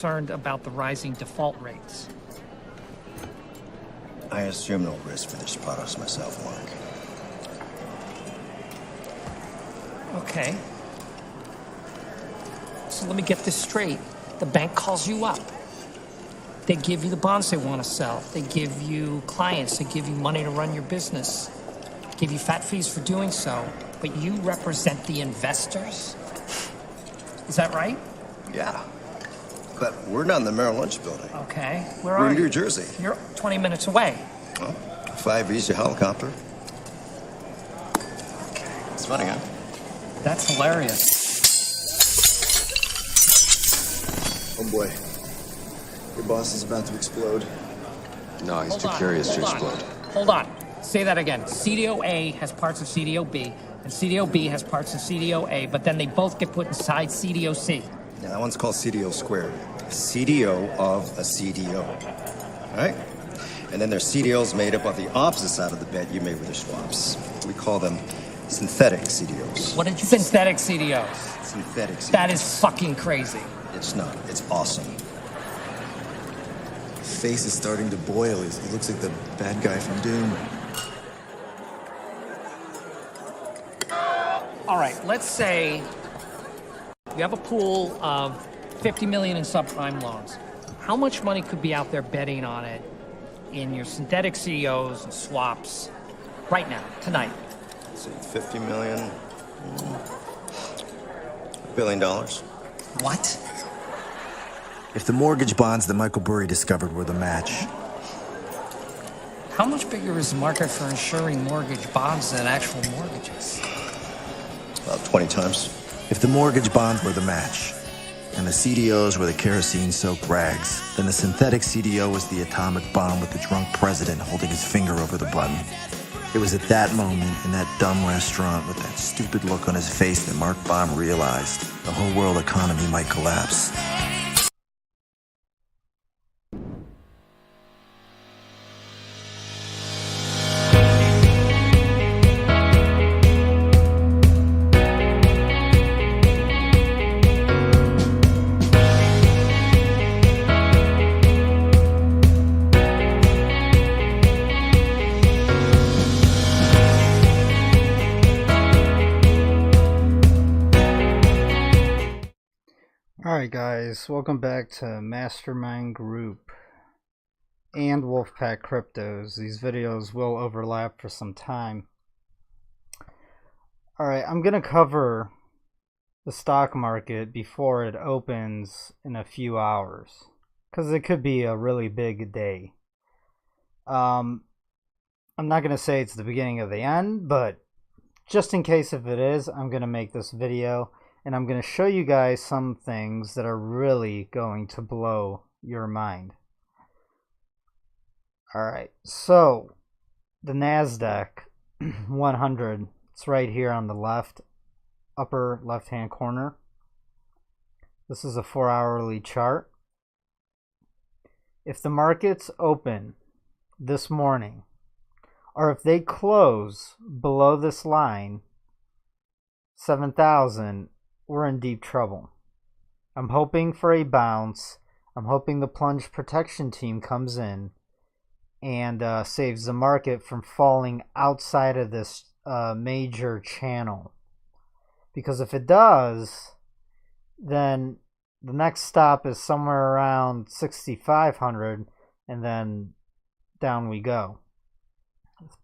Concerned about the rising default rates. I assume no risk for these products myself, Mark. Okay. So let me get this straight. The bank calls you up. They give you the bonds they want to sell. They give you clients. They give you money to run your business. Give you fat fees for doing so. But you represent the investors? Is that right? Yeah. But we're not in the Merrill Lynch building. Okay. Where We're are in you? New Jersey. You're 20 minutes away. Oh, 5 easy helicopter. Okay. It's funny, huh? That's hilarious. Oh boy. Your boss is about to explode. No, he's too curious to explode. Hold on. Say that again. CDO A has parts of CDO B, and CDO B has parts of CDO A, but then they both get put inside CDO C. Yeah, that one's called CDO squared. CDO of a CDO. All right? And then there's CDOs made up of the opposite side of the bet you made with your swaps. We call them synthetic CDOs. What did you say? Synthetic CDOs. Synthetic CDOs. That is fucking crazy. It's not. It's awesome. His face is starting to boil. He looks like the bad guy from Doom. All right, let's say you have a pool of 50 million in subprime loans. How much money could be out there betting on it in your synthetic CDOs and swaps right now, tonight? Let's see, 50 million. $1 billion. What? If the mortgage bonds that Michael Burry discovered were the match, How much bigger is the market for insuring mortgage bonds than actual mortgages? About 20 times. if the mortgage bonds were the match, and the CDOs were the kerosene-soaked rags, then the synthetic CDO was the atomic bomb with the drunk president holding his finger over the button. It was at that moment, in that dumb restaurant with that stupid look on his face, that Mark Baum realized the whole world economy might collapse. Alright guys, welcome back to Mastermind Group and WolfPackCryptos. These videos will overlap for some time. Alright, I'm going to cover the stock market before it opens in a few hours, because it could be a really big day. I'm not going to say it's the beginning of the end, but just in case if it is, I'm going to make this video. And I'm going to show you guys some things that are really going to blow your mind. Alright, so the NASDAQ 100, it's right here on the left, upper left-hand corner. This is a 4-hourly chart. If the markets open this morning, or if they close below this line, 7,000, we're in deep trouble. I'm hoping for a bounce. I'm hoping the plunge protection team comes in and saves the market from falling outside of this major channel. Because if it does, then the next stop is somewhere around 6,500, and then down we go.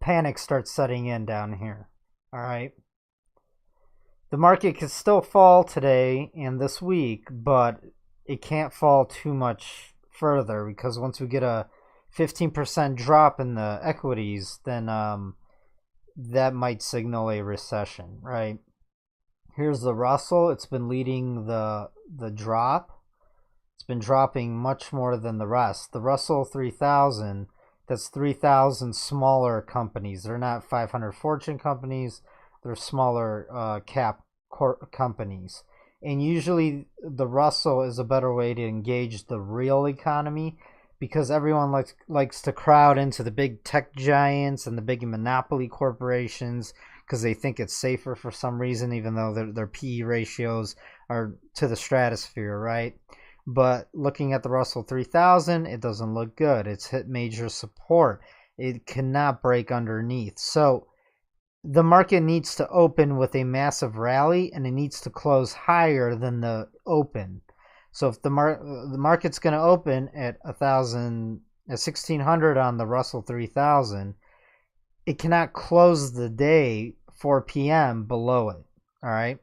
Panic starts setting in down here. All right. The market could still fall today and this week, but it can't fall too much further, because once we get a 15% drop in the equities, then that might signal a recession, right? Here's the Russell. It's been leading the drop. It's been dropping much more than the rest. The Russell 3000, that's 3,000 smaller companies. They're not 500 Fortune companies. They're smaller cap companies, and usually the Russell is a better way to engage the real economy, because everyone likes to crowd into the big tech giants and the big monopoly corporations, because they think it's safer for some reason, even though their PE ratios are to the stratosphere, right? But looking at the Russell 3000, it doesn't look good. It's hit major support. It cannot break underneath. So the market needs to open with a massive rally, and it needs to close higher than the open. So if the market's going to open at 1600 on the Russell 3000, it cannot close the day 4 p.m. below it. All right.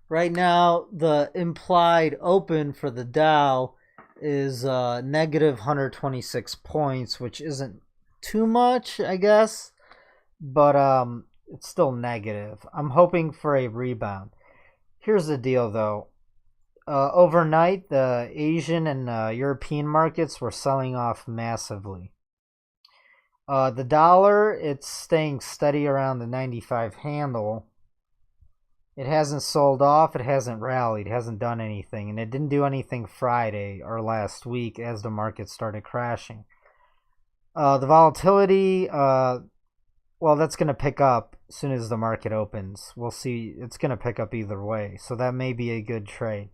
Right now, the implied open for the Dow is negative 126 points, which isn't too much, I guess, but it's still negative. I'm hoping for a rebound. Here's the deal, though. Overnight, the Asian and European markets were selling off massively. The dollar, it's staying steady around the 95 handle. It hasn't sold off, it hasn't rallied, it hasn't done anything, and it didn't do anything Friday or last week as the market started crashing. The volatility, well, that's going to pick up as soon as the market opens. We'll see. It's going to pick up either way, so that may be a good trade.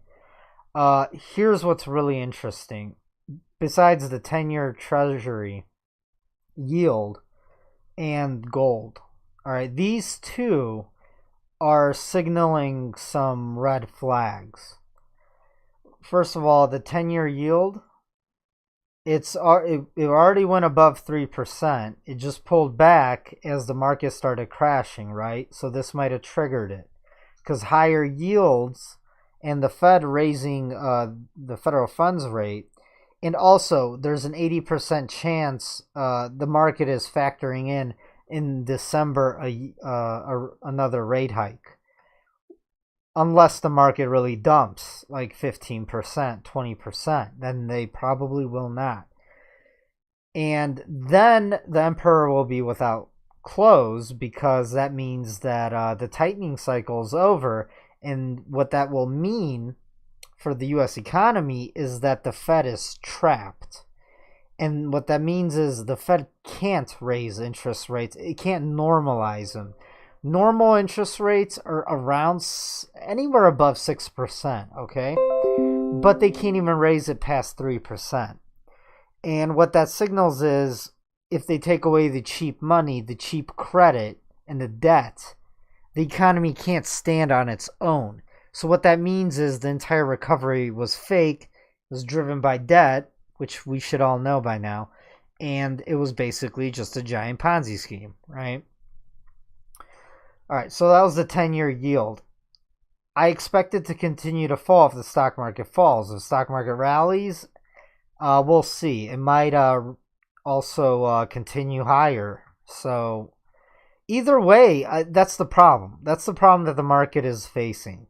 Here's what's really interesting. Besides the 10-year Treasury yield and gold, all right, these two are signaling some red flags. First of all, the 10-year yield, it already went above 3%. It just pulled back as the market started crashing, right? So this might have triggered it, because higher yields and the Fed raising the federal funds rate, and also there's an 80% chance the market is factoring in December another rate hike, unless the market really dumps like 15%, 20%, then they probably will not. And then the emperor will be without clothes, because that means that the tightening cycle is over. And what that will mean for the U.S. economy is that the Fed is trapped. And what that means is the Fed can't raise interest rates. It can't normalize them. Normal interest rates are around anywhere above 6%, okay? But they can't even raise it past 3%. And what that signals is, if they take away the cheap money, the cheap credit, and the debt, the economy can't stand on its own. So what that means is the entire recovery was fake, was driven by debt, which we should all know by now, and it was basically just a giant Ponzi scheme, right? All right, so that was the 10-year yield. I expect it to continue to fall if the stock market falls. If the stock market rallies, we'll see. It might also continue higher. So either way, that's the problem. That's the problem that the market is facing.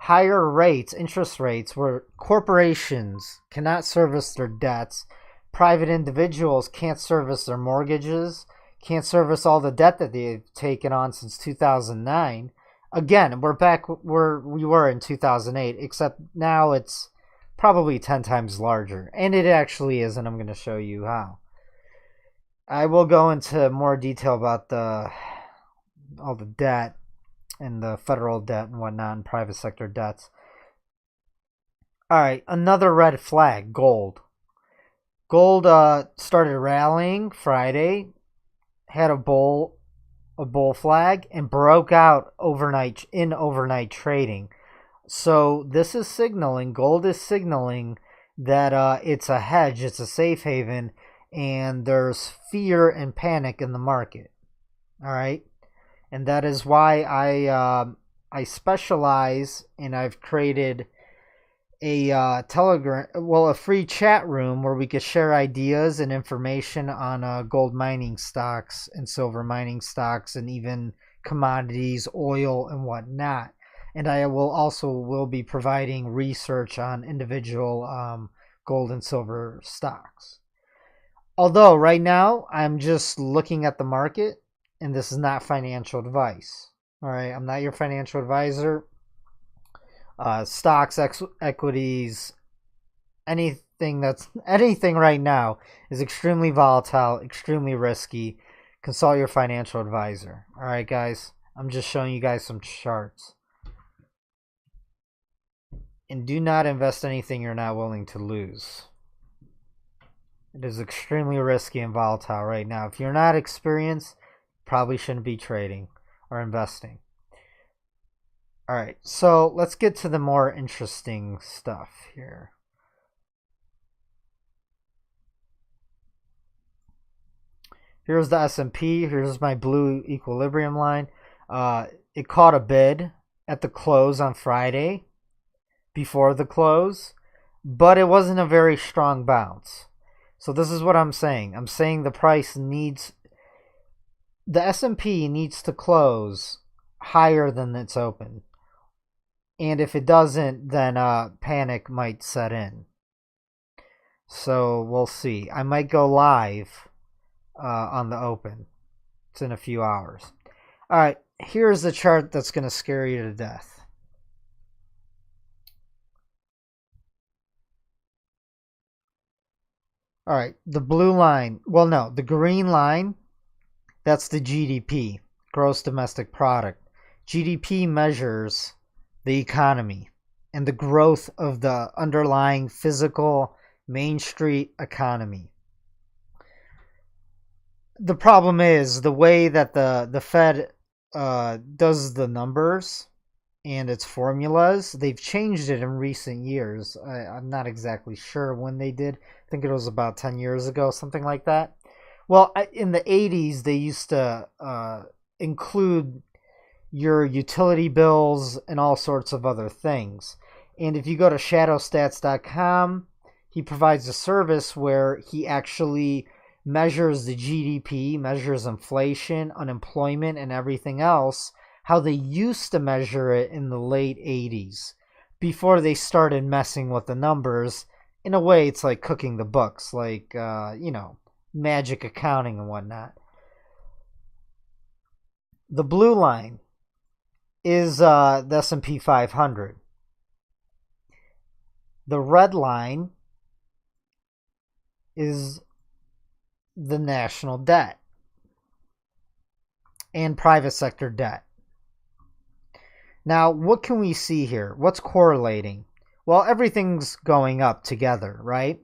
Higher rates, interest rates, where corporations cannot service their debts, private individuals can't service their mortgages, can't service all the debt that they've taken on since 2009. Again, we're back where we were in 2008, except now it's probably 10 times larger. And it actually is, and I'm going to show you how. I will go into more detail about all the debt and the federal debt and whatnot, and private sector debts. All right, another red flag, gold. Gold started rallying Friday, had a bull flag, and broke out overnight trading. So this is signaling, gold is signaling that it's a hedge, it's a safe haven, and there's fear and panic in the market. All right. And that is why I specialize, and I've created a a free chat room where we could share ideas and information on gold mining stocks and silver mining stocks and even commodities, oil, and whatnot. And I will be providing research on individual gold and silver stocks. Although right now I'm just looking at the market, and this is not financial advice. All right, I'm not your financial advisor. Stocks, equities, anything right now is extremely volatile, extremely risky. Consult your financial advisor. All right, guys. I'm just showing you guys some charts. And do not invest anything you're not willing to lose. It is extremely risky and volatile right now. If you're not experienced, probably shouldn't be trading or investing. All right, so let's get to the more interesting stuff here. Here's the S&P. Here's my blue equilibrium line. It caught a bid at the close on Friday, before the close, but it wasn't a very strong bounce. So this is what I'm saying. I'm saying the price needs, the S&P needs to close higher than it's open. And if it doesn't, then panic might set in. So we'll see. I might go live on the open. It's in a few hours. All right, here's the chart that's going to scare you to death. All right, the blue line, well, no, the green line, that's the GDP, gross domestic product. GDP measures the economy and the growth of the underlying physical Main Street economy. The problem is the way that the Fed does the numbers and its formulas, they've changed it in recent years. I'm not exactly sure when they did. I think it was about 10 years ago, something like that. Well, in the 80s, they used to include your utility bills and all sorts of other things. And if you go to shadowstats.com, he provides a service where he actually measures the GDP, measures inflation, unemployment, and everything else, how they used to measure it in the late 80s before they started messing with the numbers. In a way, it's like cooking the books, like, magic accounting and whatnot. The blue line is the S&P 500. The red line is the national debt and private sector debt. Now, what can we see here? What's correlating? Well, everything's going up together, right?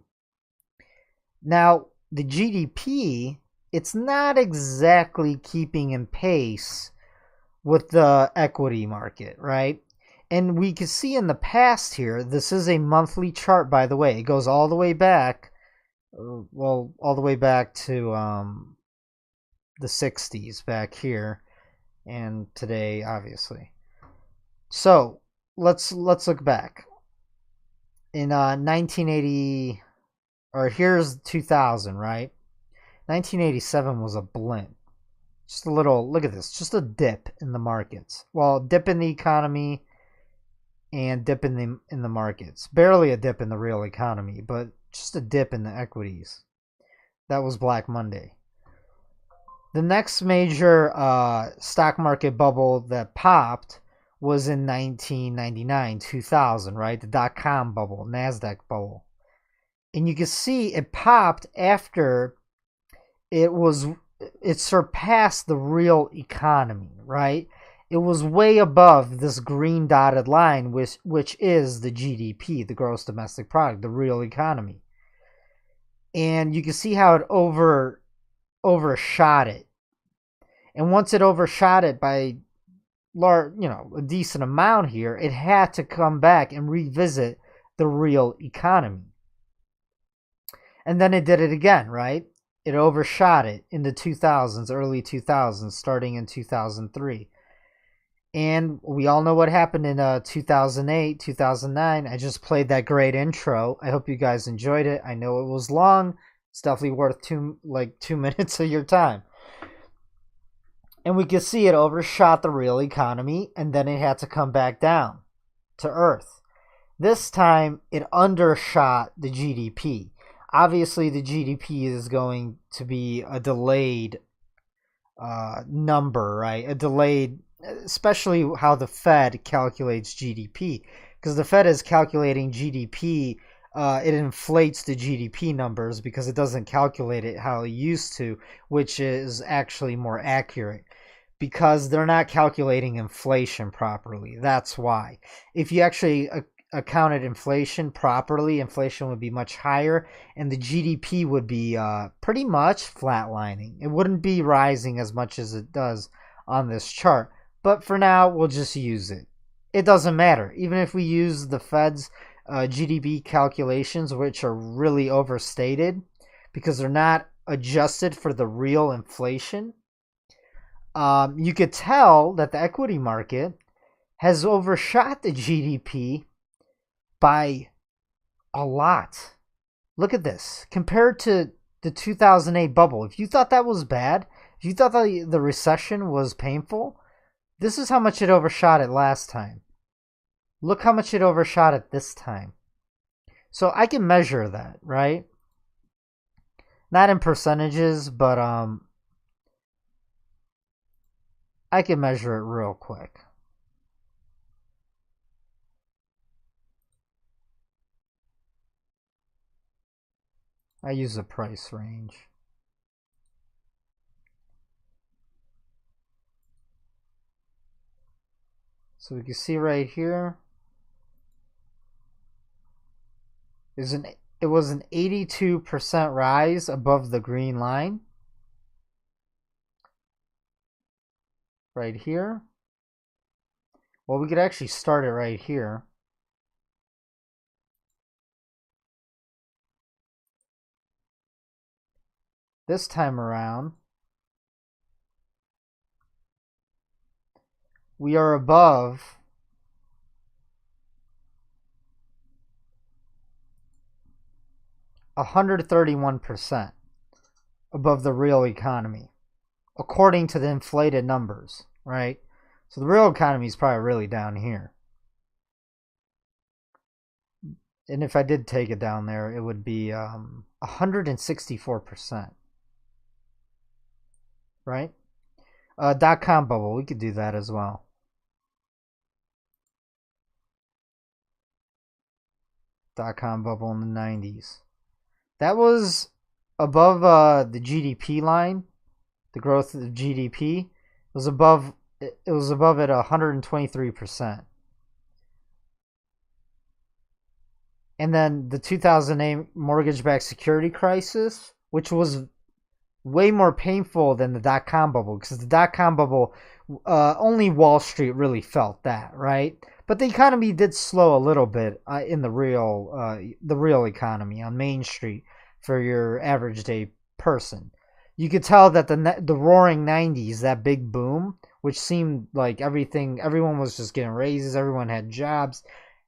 Now, the GDP, it's not exactly keeping in pace with the equity market, right? And we can see in the past here, this is a monthly chart, by the way. It goes all the way back, all the way back to the 60s back here, and today, obviously. So let's look back. In 1980, or here's 2000, right? 1987 was a blimp. Just a little, look at this, just a dip in the markets. Well, dip in the economy and dip in the markets. Barely a dip in the real economy, but just a dip in the equities. That was Black Monday. The next major stock market bubble that popped was in 1999, 2000, right? The dot-com bubble, NASDAQ bubble. And you can see it popped after it surpassed the real economy, right? It was way above this green dotted line, which is the GDP, the gross domestic product, the real economy. And you can see how it overshot it. And once it overshot it by a decent amount here, it had to come back and revisit the real economy. And then it did it again, right? It overshot it in the 2000s, early 2000s, starting in 2003. And we all know what happened in 2008, 2009. I just played that great intro. I hope you guys enjoyed it. I know it was long. It's definitely worth 2 minutes of your time. And we could see it overshot the real economy, and then it had to come back down to earth. This time, it undershot the GDP. Obviously, the GDP is going to be a delayed number, right? A delayed, especially how the Fed calculates GDP. Because the Fed is calculating GDP, it inflates the GDP numbers because it doesn't calculate it how it used to, which is actually more accurate. Because they're not calculating inflation properly. That's why. If you actually accounted inflation properly, inflation would be much higher, and the GDP would be pretty much flatlining. It wouldn't be rising as much as it does on this chart. But for now, we'll just use it. It doesn't matter. Even if we use the Fed's GDP calculations, which are really overstated because they're not adjusted for the real inflation, you could tell that the equity market has overshot the GDP by a lot. Look at this. Compared to the 2008 bubble, if you thought that was bad, if you thought that the recession was painful, this is how much it overshot it last time. Look how much it overshot it this time. So I can measure that, right? Not in percentages, but I can measure it real quick. I use a price range. So we can see right here it was an 82% rise above the green line. Right here. Well, we could actually start it right here. This time around, we are above 131% above the real economy, according to the inflated numbers, right? So the real economy is probably really down here. And if I did take it down there, it would be 164%. Right? .com bubble, we could do that as well. .com bubble in the 90s. That was above the GDP line, the growth of GDP. It was above it at 123%. And then the 2008 mortgage-backed security crisis, which was way more painful than the dot-com bubble, because the dot-com bubble, only Wall Street really felt that, right? But the economy did slow a little bit in the real economy on Main Street for your average day person. You could tell that the roaring 90s, that big boom, which seemed like everyone was just getting raises, everyone had jobs,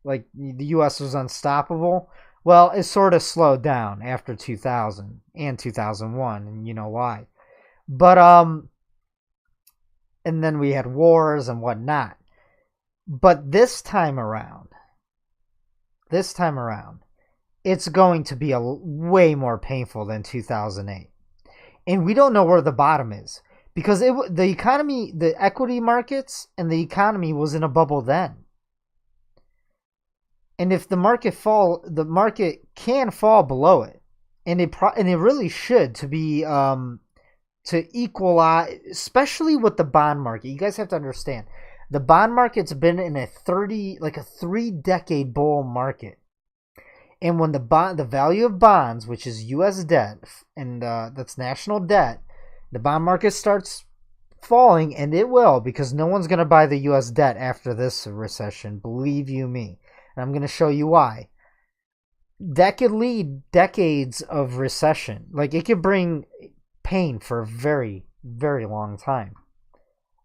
like the U.S. was unstoppable. Well, it sort of slowed down after 2000 and 2001, and you know why. But and then we had wars and whatnot. But this time around, it's going to be way more painful than 2008. And we don't know where the bottom is, because the economy, the equity markets and the economy was in a bubble then. And if the market can fall below it, and it really should, to be to equalize, especially with the bond market. You guys have to understand, the bond market's been in a 3-decade bull market. And when the value of bonds, which is U.S. debt, and that's national debt, the bond market starts falling, and it will, because no one's going to buy the U.S. debt after this recession, believe you me. And I'm going to show you why. That could lead decades of recession. Like, it could bring pain for a very, very long time.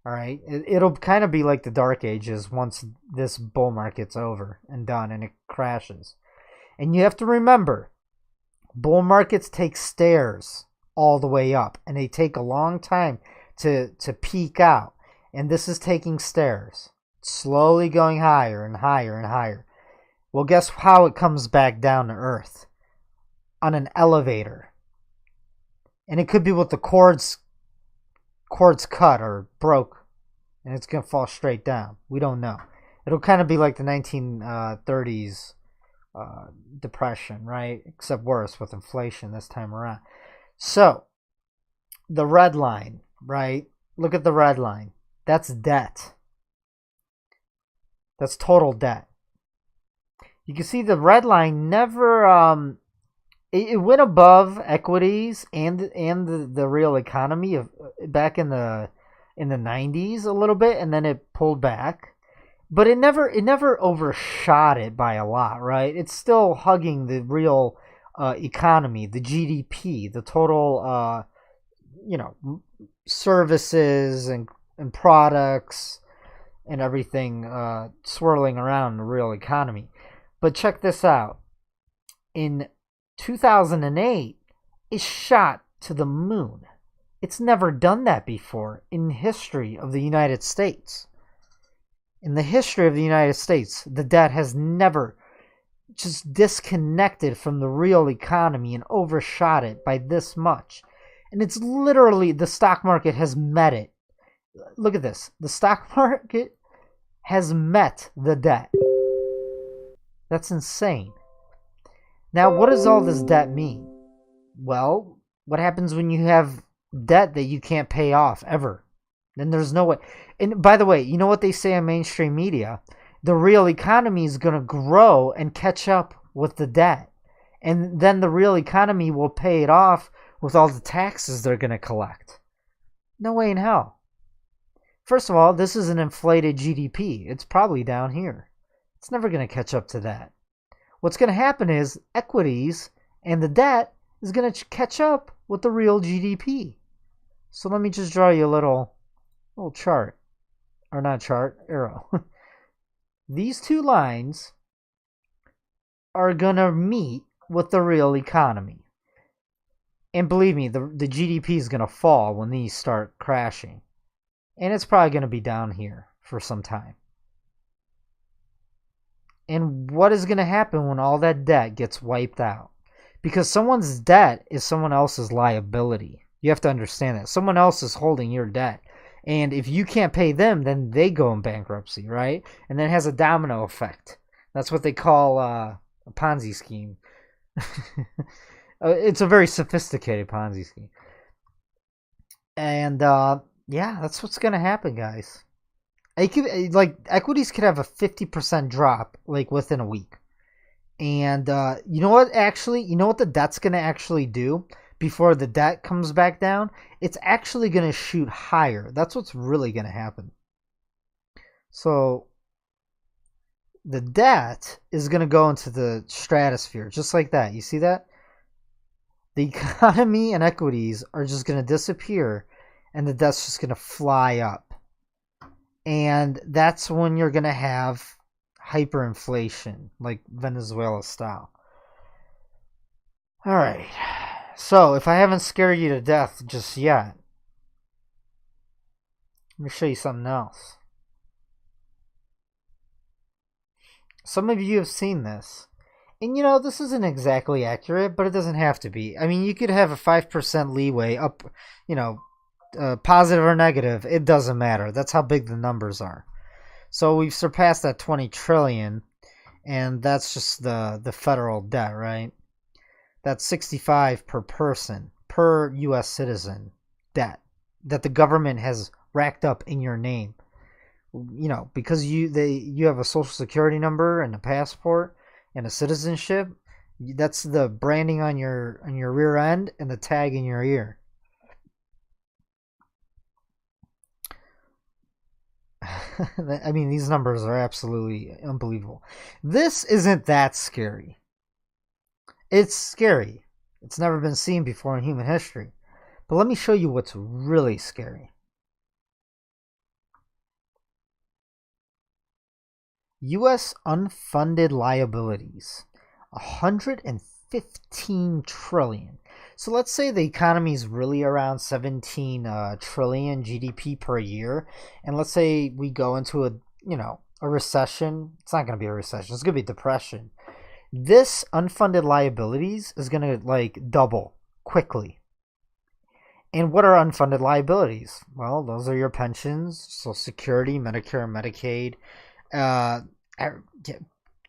All right? It'll kind of be like the Dark Ages once this bull market's over and done and it crashes. And you have to remember, bull markets take stairs all the way up, and they take a long time to peak out. And this is taking stairs, slowly going higher and higher and higher. Well, guess how it comes back down to earth? On an elevator. And it could be with the cords cut or broke, and it's going to fall straight down. We don't know. It'll kind of be like the 1930s depression, right? Except worse with inflation this time around. So, the red line, right? Look at the red line. That's debt. That's total debt. You can see the red line never it went above equities and the real economy of back in the 90s a little bit, and then it pulled back. But it never overshot it by a lot, right? It's still hugging the real economy, the GDP, the total services and products and everything swirling around the real economy. But check this out. In 2008, it shot to the moon. It's never done that before in the history of the United States. In the history of the United States, the debt has never just disconnected from the real economy and overshot it by this much. And it's literally, the stock market has met it. Look at this. The stock market has met the debt. That's insane. Now, what does all this debt mean? Well, what happens when you have debt that you can't pay off ever? Then there's no way. And by the way, you know what they say on mainstream media? The real economy is going to grow and catch up with the debt. And then the real economy will pay it off with all the taxes they're going to collect. No way in hell. First of all, this is an inflated GDP. It's probably down here. It's never going to catch up to that. What's going to happen is equities and the debt is going to catch up with the real GDP. So let me just draw you a little chart. Or not chart, arrow. These two lines are going to meet with the real economy. And believe me, the GDP is going to fall when these start crashing. And it's probably going to be down here for some time. And what is going to happen when all that debt gets wiped out? Because someone's debt is someone else's liability. You have to understand that. Someone else is holding your debt. And if you can't pay them, then they go in bankruptcy, right? And then it has a domino effect. That's what they call a Ponzi scheme. It's a very sophisticated Ponzi scheme. And yeah, that's what's going to happen, guys. Equities could have a 50% drop within a week. And you know what the debt's going to actually do before the debt comes back down? It's actually going to shoot higher. That's what's really going to happen. So the debt is going to go into the stratosphere just like that. You see that? The economy and equities are just going to disappear and the debt's just going to fly up. And that's when you're going to have hyperinflation, like Venezuela style. All right. So, if I haven't scared you to death just yet, let me show you something else. Some of you have seen this. And this isn't exactly accurate, but it doesn't have to be. I mean, you could have a 5% leeway up, positive or negative. It doesn't matter. That's how big the numbers are. So we've surpassed that 20 trillion, and that's just the federal debt, right? That's 65 per person, per U.S. citizen debt that the government has racked up in your name. Because you have a social security number and a passport and a citizenship. That's the branding on your rear end and the tag in your ear. I mean, these numbers are absolutely unbelievable. This isn't that scary. It's scary. It's never been seen before in human history. But let me show you what's really scary. U.S. unfunded liabilities, 115 trillion. So let's say the economy is really around 17 trillion GDP per year, and let's say we go into a recession. It's not going to be a recession. It's going to be a depression. This unfunded liabilities is going to double quickly. And what are unfunded liabilities? Well, those are your pensions, Social Security, Medicare, Medicaid.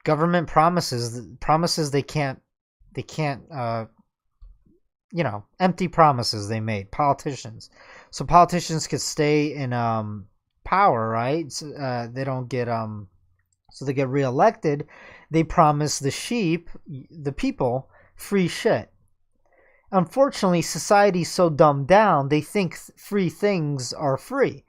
Government promises they can't empty promises they made. Politicians, so politicians could stay in power, right? They don't get So they get reelected, they promise the sheep, the people, free shit. Unfortunately, society's so dumbed down, they think free things are free.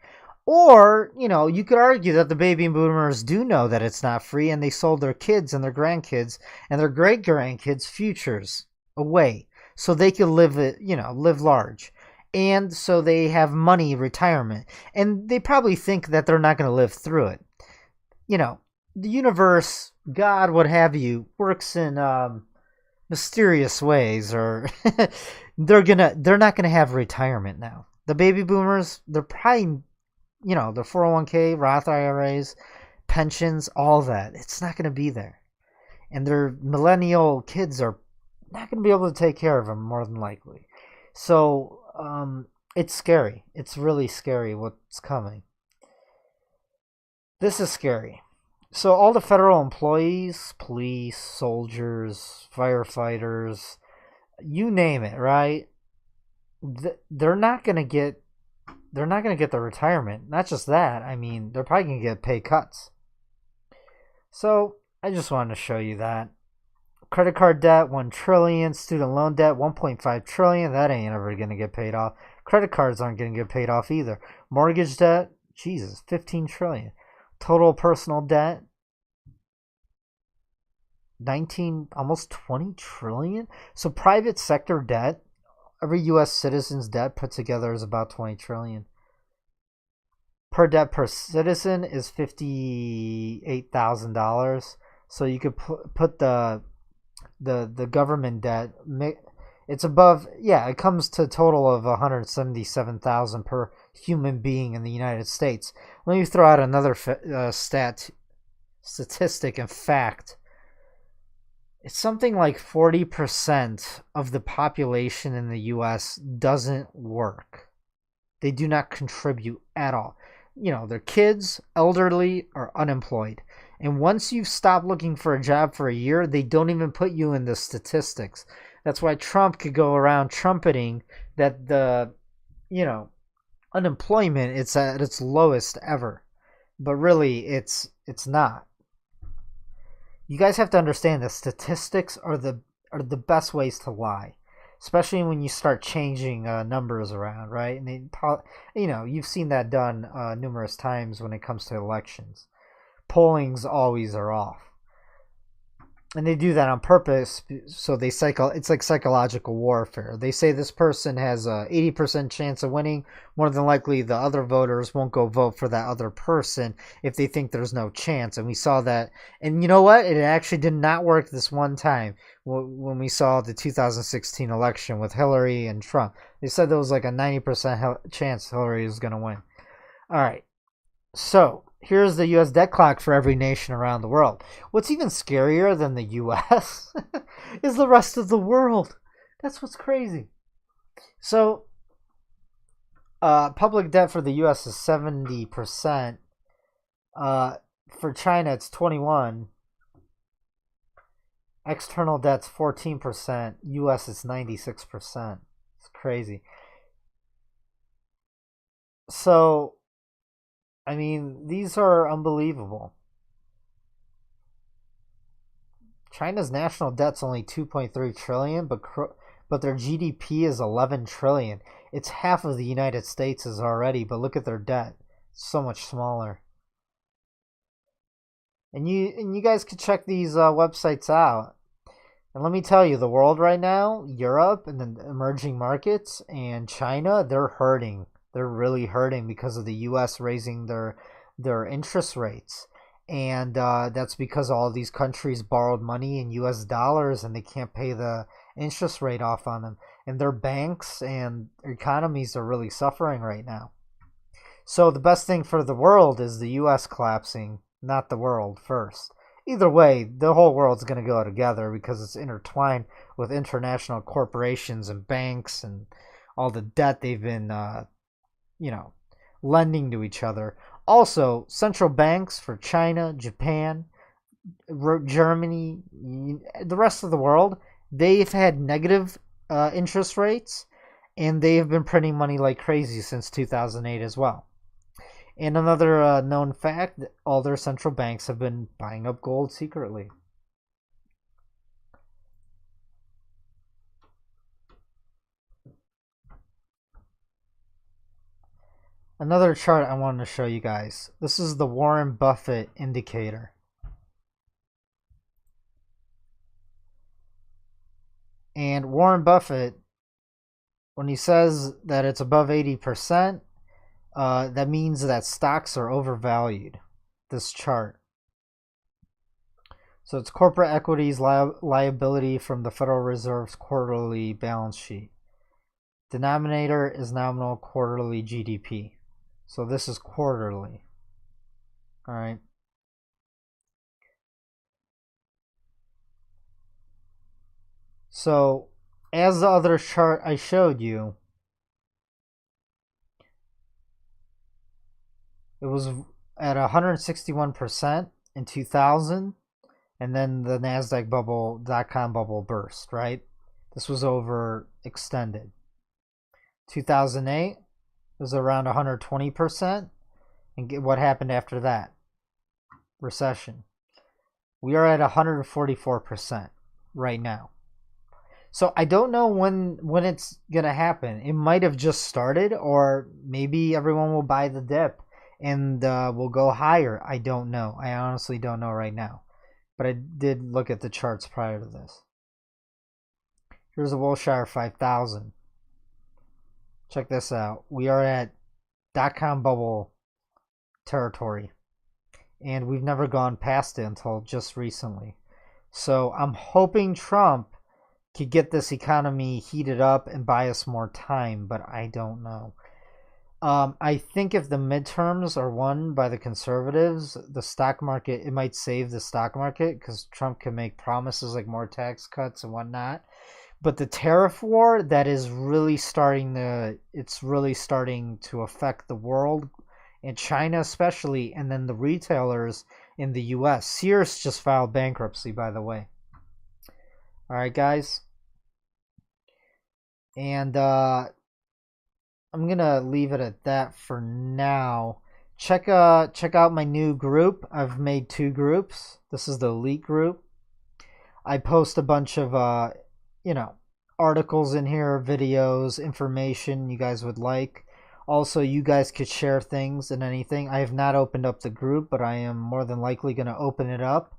Or, you could argue that the baby boomers do know that it's not free, and they sold their kids and their grandkids and their great-grandkids' futures away so they could live large. And so they have money retirement. And they probably think that they're not going to live through it. The universe, God, what have you, works in mysterious ways, or they're not gonna have retirement now. The baby boomers, they're probably, their 401k, Roth IRAs, pensions, all that. It's not gonna be there, and their millennial kids are not gonna be able to take care of them more than likely. So it's scary. It's really scary what's coming. This is scary. So all the federal employees, police, soldiers, firefighters, you name it, right? They're not gonna get the retirement. Not just that. I mean, they're probably gonna get pay cuts. So I just wanted to show you that. Credit card debt, 1 trillion. Student loan debt, 1.5 trillion. That ain't ever gonna get paid off. Credit cards aren't gonna get paid off either. Mortgage debt, Jesus, 15 trillion. Total personal debt, 19, almost 20 trillion. So private sector debt, every U.S. citizen's debt put together is about 20 trillion. Per citizen is $58,000. So you could put the government debt. It's above. Yeah, it comes to a total of 177,000 per human being in the United States. Let me throw out another statistic and fact. It's something like 40% of the population in the U.S. doesn't work. They do not contribute at all. Their kids, elderly, or unemployed. And once you've stopped looking for a job for a year, they don't even put you in the statistics. That's why Trump could go around trumpeting that the, unemployment, it's at its lowest ever. But really, it's not. You guys have to understand that statistics are the best ways to lie, especially when you start changing numbers around, right? And you've seen that done numerous times when it comes to elections. Pollings always are off. And they do that on purpose, so it's like psychological warfare. They say this person has a 80% chance of winning. More than likely, the other voters won't go vote for that other person if they think there's no chance. And we saw that. And you know what? It actually did not work this one time when we saw the 2016 election with Hillary and Trump. They said there was like a 90% chance Hillary was going to win. All right. So here's the U.S. debt clock for every nation around the world. What's even scarier than the U.S. is the rest of the world. That's what's crazy. So, public debt for the U.S. is 70%. For China, it's 21%. External debt's 14%. U.S. is 96%. It's crazy. So, I mean, these are unbelievable. China's national debt's only 2.3 trillion, but their GDP is 11 trillion. It's half of the United States is already, but look at their debt. It's so much smaller. And you guys could check these websites out. And let me tell you, the world right now, Europe and the emerging markets and China, they're hurting. They're really hurting because of the U.S. raising their interest rates. And that's because all these countries borrowed money in U.S. dollars and they can't pay the interest rate off on them. And their banks and economies are really suffering right now. So the best thing for the world is the U.S. collapsing, not the world first. Either way, the whole world's going to go together because it's intertwined with international corporations and banks and all the debt they've been lending to each other. Also, central banks for China, Japan, Germany, the rest of the world, they've had negative interest rates, and they have been printing money like crazy since 2008 as well. And another known fact, all their central banks have been buying up gold secretly. Another chart I wanted to show you guys. This is the Warren Buffett indicator. And Warren Buffett, when he says that it's above 80%, that means that stocks are overvalued, this chart. So it's corporate equities liability from the Federal Reserve's quarterly balance sheet. Denominator is nominal quarterly GDP. So this is quarterly. All right. So as the other chart I showed you, it was at 161% in 2000, and then the NASDAQ bubble, .com bubble burst, right? This was overextended. 2008 was around 120%, and what happened after that? Recession. We are at 144% right now. So I don't know when it's gonna happen. It might have just started, or maybe everyone will buy the dip and will go higher. I don't know. I honestly don't know right now. But I did look at the charts prior to this. Here's a Wilshire 5000. Check this out. We are at .com bubble territory, and we've never gone past it until just recently. So I'm hoping Trump could get this economy heated up and buy us more time, but I don't know. I think if the midterms are won by the conservatives, the stock market, it might save the stock market because Trump can make promises like more tax cuts and whatnot. But the tariff war, that is really starting to affect the world, and China especially, and then the retailers in the US. Sears just filed bankruptcy, by the way. All right, guys. And I'm going to leave it at that for now. Check out my new group. I've made 2 groups. This is the elite group. I post a bunch of articles in here, videos, information you guys would like. Also, you guys could share things and anything. I have not opened up the group, but I am more than likely going to open it up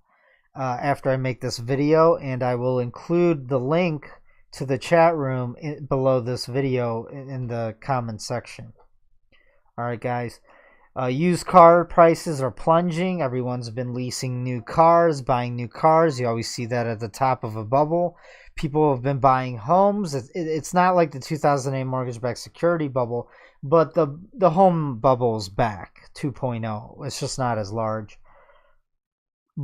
after I make this video, and I will include the link to the chat room below this video in the comment section. All right, guys. Used car prices are plunging. Everyone's been leasing new cars, buying new cars. You always see that at the top of a bubble. People have been buying homes. It's not like the 2008 mortgage-backed security bubble, but the home bubble is back, 2.0. It's just not as large.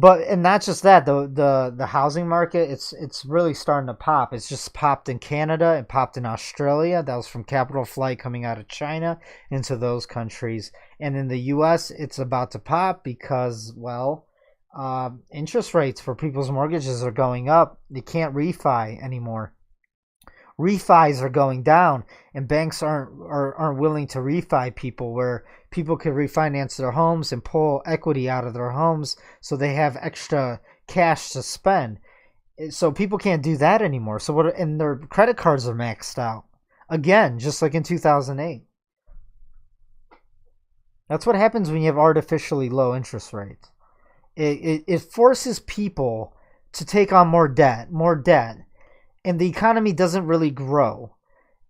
And not just that, the housing market, it's really starting to pop. It's just popped in Canada, it popped in Australia. That was from capital flight coming out of China into those countries. And in the US, it's about to pop because, well, interest rates for people's mortgages are going up. They can't refi anymore. Refis are going down, and banks aren't willing to refi people, where people could refinance their homes and pull equity out of their homes so they have extra cash to spend. So people can't do that anymore. So and their credit cards are maxed out again, just like in 2008. That's what happens when you have artificially low interest rates. It forces people to take on more debt, and the economy doesn't really grow.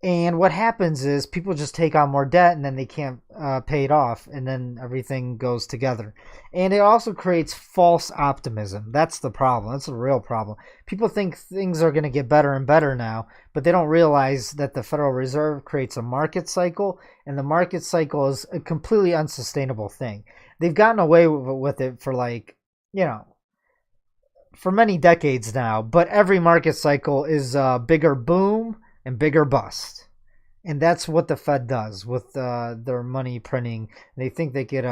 And what happens is people just take on more debt, and then they can't pay it off, and then everything goes together. And it also creates false optimism. That's the problem. That's the real problem. People think things are going to get better and better now, but they don't realize that the Federal Reserve creates a market cycle, and the market cycle is a completely unsustainable thing. They've gotten away with it for for many decades now, but every market cycle is a bigger boom and bigger bust. And that's what the Fed does with their money printing. They think they could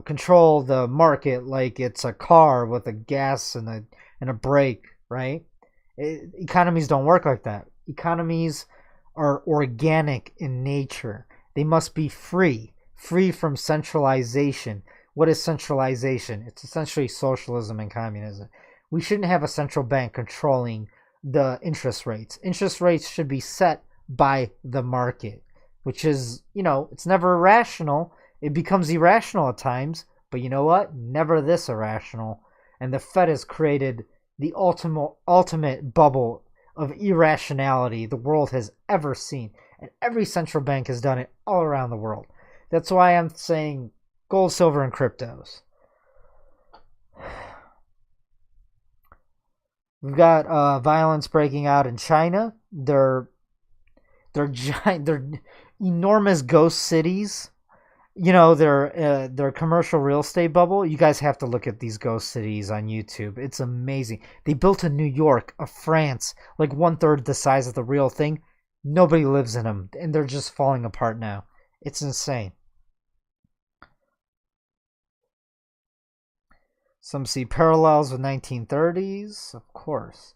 control the market like it's a car with a gas and a brake, right? Economies don't work like that. Economies are organic in nature. They must be free free from centralization. What is centralization? It's essentially socialism and communism. We shouldn't have a central bank controlling the interest rates. Interest rates should be set by the market, which is, it's never irrational. It becomes irrational at times, but you know what? Never this irrational. And the Fed has created the ultimate bubble of irrationality the world has ever seen. And every central bank has done it all around the world. That's why I'm saying gold, silver, and cryptos. We've got violence breaking out in China. They're giant, they're enormous ghost cities. Their commercial real estate bubble. You guys have to look at these ghost cities on YouTube. It's amazing. They built a New York, a France, like 1/3 the size of the real thing. Nobody lives in them, and they're just falling apart now. It's insane. Some see parallels with 1930s, of course.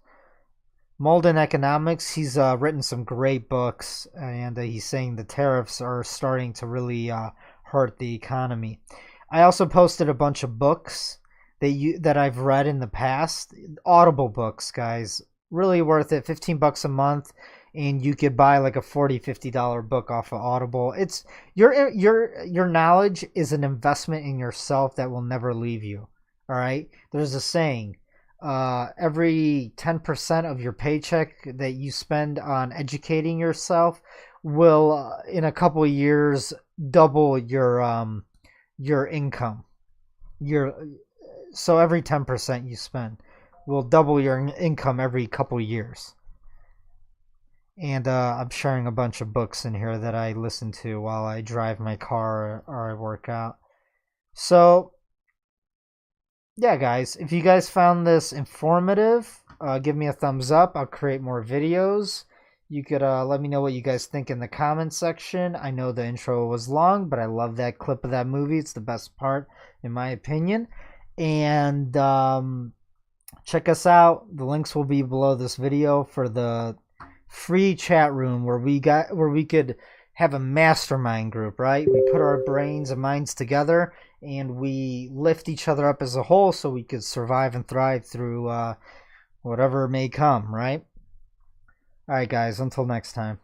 Malden Economics, he's written some great books, and he's saying the tariffs are starting to really hurt the economy. I also posted a bunch of books that I've read in the past. Audible books, guys. Really worth it. $15 a month, and you could buy like a $40-$50 book off of Audible. It's your knowledge is an investment in yourself that will never leave you. All right? There's a saying, every 10% of your paycheck that you spend on educating yourself will in a couple of years double your income. So every 10% you spend will double your income every couple of years. And I'm sharing a bunch of books in here that I listen to while I drive my car or I work out. So yeah, guys, if you guys found this informative, give me a thumbs up. I'll create more videos. You could let me know what you guys think in the comments section. I know the intro was long, but I love that clip of that movie. It's the best part, in my opinion. And check us out. The links will be below this video for the free chat room where we could have a mastermind group, right? We put our brains and minds together and we lift each other up as a whole so we could survive and thrive through whatever may come, right? All right, guys, until next time.